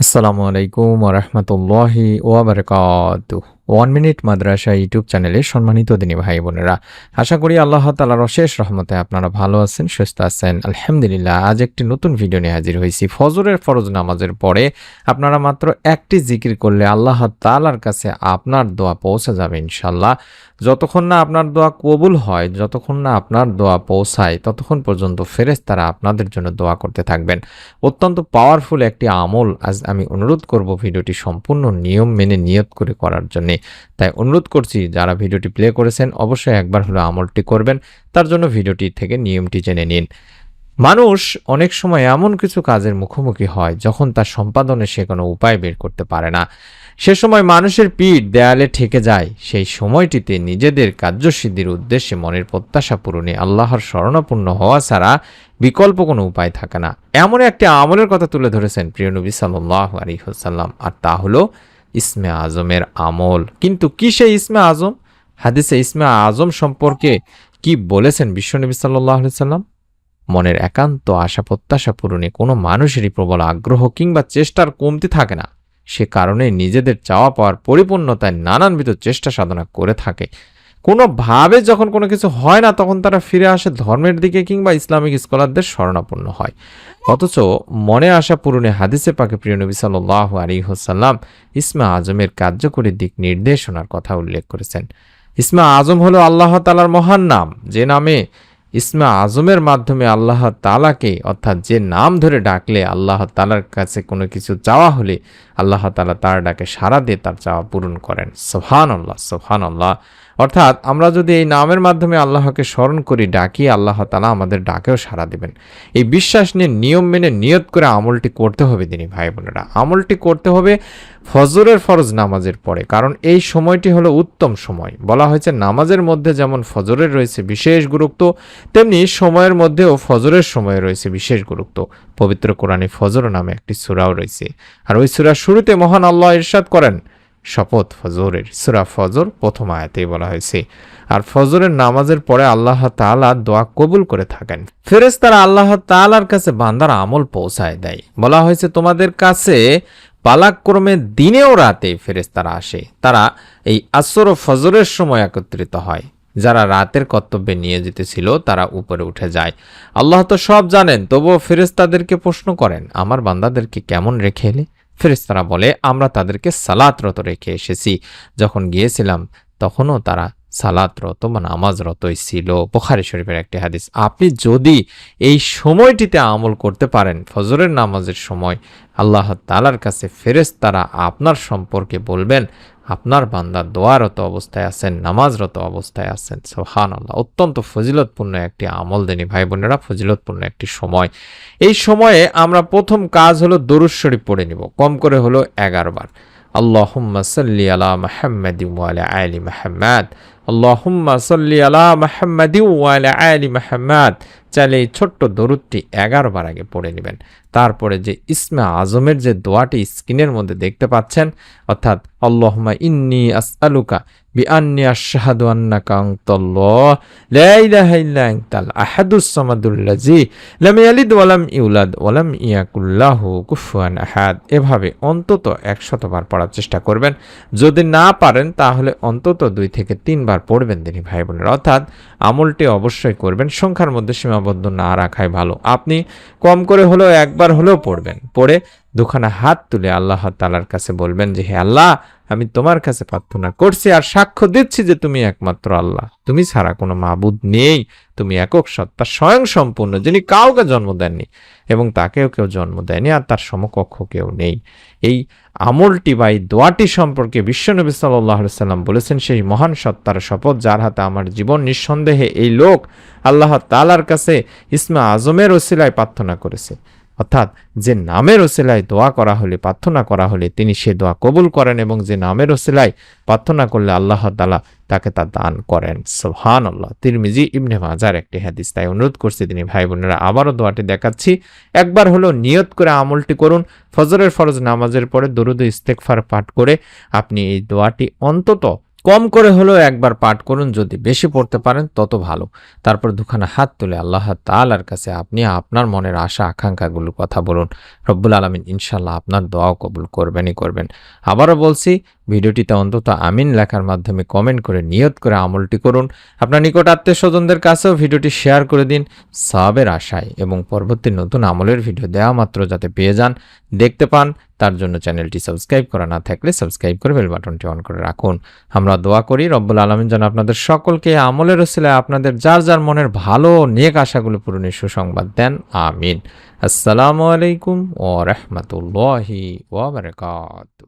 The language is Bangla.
আসসালামু আলাইকুম ওয়া রাহমাতুল্লাহি ওয়া বারাকাতুহু। 1 মিনিট মাদ্রাসা ইউটিউব চ্যানেলে সম্মানিত দিনী ভাই বোনেরা, আশা করি আল্লাহ তাআলার অশেষ রহমতে আপনারা ভালো আছেন, সুস্থ আছেন। আলহামদুলিল্লাহ, আজ একটি নতুন ভিডিও নিয়ে হাজির হয়েছি। ফজরের ফরজ নামাজের পরে আপনারা মাত্র একটি জিকির করলে আল্লাহ তাআলার কাছে আপনার দোয়া পৌঁছে যাবে ইনশাআল্লাহ। যতক্ষণ না আপনার দোয়া কবুল হয়, যতক্ষণ না আপনার দোয়া পৌঁছায়, ততক্ষণ পর্যন্ত ফেরেশতারা আপনাদের জন্য দোয়া করতে থাকবেন। অত্যন্ত পাওয়ারফুল একটি আমল আজ আমি অনুরোধ করব ভিডিওটি সম্পূর্ণ নিয়ম মেনে নিয়ত করে করার জন্যে। তাই অনুরোধ করছি, যারা ভিডিওটি প্লে করেছেন অবশ্যই একবার হলো আমলটি করবেন। তার জন্য ভিডিওটি থেকে নিয়মটি জেনে নিন। মানুষ অনেক সময় এমন কিছু কাজের মুখোমুখি হয় যখন তার সম্পাদনে সে কোনো উপায় বের করতে পারে না। সে সময় মানুষের পিঠ দেয়ালে ঠেকে যায়। সেই সময়টিতে নিজেদের কার্যসিদ্ধির উদ্দেশ্যে মনের প্রত্যাশা পূরণে আল্লাহর শরণাপন্ন হওয়া ছাড়া বিকল্প কোনো উপায় থাকে না। এমন একটি আমলের কথা তুলে ধরেছেন প্রিয় নবী সাল্লাল্লাহু আলাইহি ওয়াসাল্লাম, আর তা হলো ইসমে আজমের আমল। কিন্তু কি সেই ইসমে আজম? হাদিসে ইসমে আজম সম্পর্কে কি বলেছেন বিশ্বনবী সাল্লাল্লাহু আলাইহি ওয়াসাল্লাম? মনের একান্ত আশা প্রত্যাশা পূরণে কোনো মানুষেরই প্রবল আগ্রহ কিংবা চেষ্টার কমতি থাকে না। সে কারণে নিজেদের চাওয়া পাওয়ার পরিপূর্ণতায় নানানবিধ চেষ্টা সাধনা করে থাকে। কোনোভাবে যখন কোনো কিছু হয় না, তখন তারা ফিরে আসে ধর্মের দিকে কিংবা ইসলামিক স্কলারদের শরণাপন্ন হয়। অথচ মনে আশা পূরণে হাদিসে পাকে প্রিয় নবী সাল্লাল্লাহু আলাইহি ওয়াসাল্লাম ইসমে আজমের কার্যকরী দিক নির্দেশনার কথা উল্লেখ করেছেন। ইসমে আজম হলো আল্লাহ তাআলার মহান নাম, যে নামে ইসমে আজমের মাধ্যমে আল্লাহ তাআলাকে, অর্থাৎ যে নাম ধরে ডাকলে আল্লাহ তাআলার কাছে কোনো কিছু চাওয়া হলে আল্লাহ তাআলা তার ডাকে সাড়া দিয়ে তার চাওয়া পূরণ করেন। সুবহানাল্লাহ, সুবহানাল্লাহ। অর্থাৎ আমরা যদি এই নামের মাধ্যমে আল্লাহকে স্মরণ করি, ডাকি, আল্লাহ তাআলা আমাদের ডাকেও সাড়া দেবেন। এই বিশ্বাস নিয়ে নিয়ম মেনে নিয়ত করে আমলটি করতে হবে দিনী ভাই বোনেরা। আমলটি করতে হবে ফজরের ফরজ নামাজের পরে, কারণ এই সময়টি হলো উত্তম সময়। বলা হয়েছে নামাজের মধ্যে যেমন ফজরের রয়েছে বিশেষ গুরুত্ব, তেমনি সময়ের মধ্যেও ফজরের সময়ে রয়েছে বিশেষ গুরুত্ব। পবিত্র কোরআনে ফজর নামে একটি সূরাও রয়েছে, আর ওই সূরার শুরুতে মহান আল্লাহ ইরশাদ করেন, শপথ ফজরের। সূরা ফজর প্রথম আয়াতেই বলা হয়েছে। আর ফজরের নামাজের পরে আল্লাহ তাআলা দোয়া কবুল করে থাকেন। ফেরেশতারা আল্লাহ তাআলার কাছে বান্দার আমল পৌঁছায় দেয়। বলা হয়েছে তোমাদের কাছে পালাক্রমে দিনেও রাতে ফেরেশতারা আসে। তারা এই আসর ও ফজরের সময় একত্রিত হয়। যারা রাতের কর্তব্যে নিয়োজিত ছিল তারা উপরে উঠে যায়। আল্লাহ তো সব জানেন, তবুও ফেরেশতাদেরকে প্রশ্ন করেন, আমার বান্দাদেরকে কেমন রেখে এলে? ফেরেশতারা বলে, আমরা তাদেরকে সালাতরত রেখে এসেছি। যখন গিয়েছিলাম তখনও তারা সালাতরত বা নামাজরতই ছিল। বুখারী শরীফের একটি হাদিস। আপনি যদি এই সময়টিতে আমল করতে পারেন, ফজরের নামাজের সময়, আল্লাহ তাআলার কাছে ফেরেশতারা আপনার সম্পর্কে বলবেন, আপনার বান্দা দোয়ারত অবস্থায় আছেন, নামাজরত অবস্থায় আছেন। সুবহানাল্লাহ। অত্যন্ত ফজিলতপূর্ণ একটি আমল দিনী ভাই বোনেরা, ফজিলতপূর্ণ একটি সময়। এই সময়ে আমরা প্রথম কাজ হলো দরুদ শরীফ পড়ে নিব, কম করে হলো 11 বার। আল্লাহুম্মা সাল্লি আলা মুহাম্মাদিন ওয়া আলা আলি মুহাম্মাদ, আল্লাহুম্মা সাল্লি আলা মুহাম্মাদিন ওয়া আলা আলি মুহাম্মাদ। চাইলে এই ছোট্ট দরুদটি 11 বার আগে পড়ে নেবেন। তারপরে যে ইসমে আজমের যে দোয়াটি স্ক্রিনের মধ্যে দেখতে পাচ্ছেন, অর্থাৎ আল্লাহুম্মা ইন্নী আসআলুকা বিআন্নী আশহাদু আন্নাকা আনতাল্লাহ লা ইলাহা ইল্লা আনতাল আহাদুস সামাদুল্লাযী লাম ইয়ালিদ ওয়া লাম ইউলাদ ওয়া লাম ইয়াকুল লাহু কুফুয়ান আহাদ। এভাবে অন্তত 100 বার পড়ার চেষ্টা করবেন। যদি না পারেন তাহলে অন্তত 2 থেকে 3 বার পড়বেন দিনী ভাই বোনেরা। অর্থাৎ আমলটি অবশ্যই করবেন, সংখ্যার মধ্যে সীমাবদ্ধ না রাখাই ভালো। আপনি কম করে হলেও একবার হলেও পড়বেন। পড়ে দুখানা হাত তুলে আল্লাহ তাআলার কাছে বলবেন যে, হে আল্লাহ, আমি তোমার কাছে প্রার্থনা করছি আর সাক্ষ্য দিচ্ছি যে তুমি একমাত্র আল্লাহ, তুমি ছাড়া কোনো মাবুদ নেই, তুমি একক সত্তা, স্বয়ং সম্পূর্ণ, যিনি কাউকে জন্ম দেননি এবং তাকেও কেউ জন্ম দেয়নি, আর তার সমকক্ষ কেউ নেই। এই আমলটি বা এই দোয়াটি সম্পর্কে বিশ্বনবী সাল্লাল্লাহু আলাইহি ওয়াসাল্লাম বলেছেন, সেই মহান সত্তার শপথ যার হাতে আমার জীবন, নিঃসন্দেহে এই লোক আল্লাহ তাআলার কাছে ইসমে আজমের ওসিলায় প্রার্থনা করেছে। অর্থাৎ যে নামের ওসিলায় দোয়া করা হলে, প্রার্থনা করা হলে তিনি সে দোয়া কবুল করেন, এবং যে নামের ওসিলায় প্রার্থনা করলে আল্লাহ তাআলা তাকে তা দান করেন। সুবহানাল্লাহ। তিরমিজি, ইবনে মাজার একটি হাদিস। তাই অনুরোধ করছি তিনি ভাই বোনেরা, আবারও দোয়াটি দেখাচ্ছি, একবার হলো নিয়ত করে আমলটি করুন। ফজরের ফরজ নামাজের পরে দরুদ ও ইস্তেগফার পাঠ করে আপনি এই দোয়াটি অন্তত কম করে হলেও একবার পাঠ করুন, যদি বেশি পড়তে পারেন তত ভালো। তারপর দুখানা হাত তুলে আল্লাহ তাআলার কাছে আপনি আপনার মনের আশা আকাঙ্ক্ষাগুলোর কথা বলুন। রব্বুল আলামিন ইনশাআল্লাহ আপনার দোয়াও কবুল করবেনই করবেন। আবারও বলছি, ভিডিওটিতে অন্তত আমিন লেখার মাধ্যমে কমেন্ট করে নিয়ত করে আমলটি করুন। আপনার নিকট আত্মীয়-স্বজনদের কাছেও ভিডিওটি শেয়ার করে দিন সওয়াবের আশায়, এবং পরবর্তী নতুন আমলের ভিডিও দেওয়া মাত্র যাতে পেয়ে যান, দেখতে পান, তার জন্য চ্যানেলটি সাবস্ক্রাইব করা না থাকলে সাবস্ক্রাইব করে বেল বাটনটি অন করে রাখুন। আমরা দোয়া করি রব্বুল আলামিন যেন আপনাদের সকলকে আমলের ওসিলায় আপনাদের যার যার মনের ভালো ও নেক আশাগুলো পূরণের সুসংবাদ দেন। আমিন। আসসালামু আলাইকুম ওয়া রাহমাতুল্লাহি ওয়া বারাকাতুহু।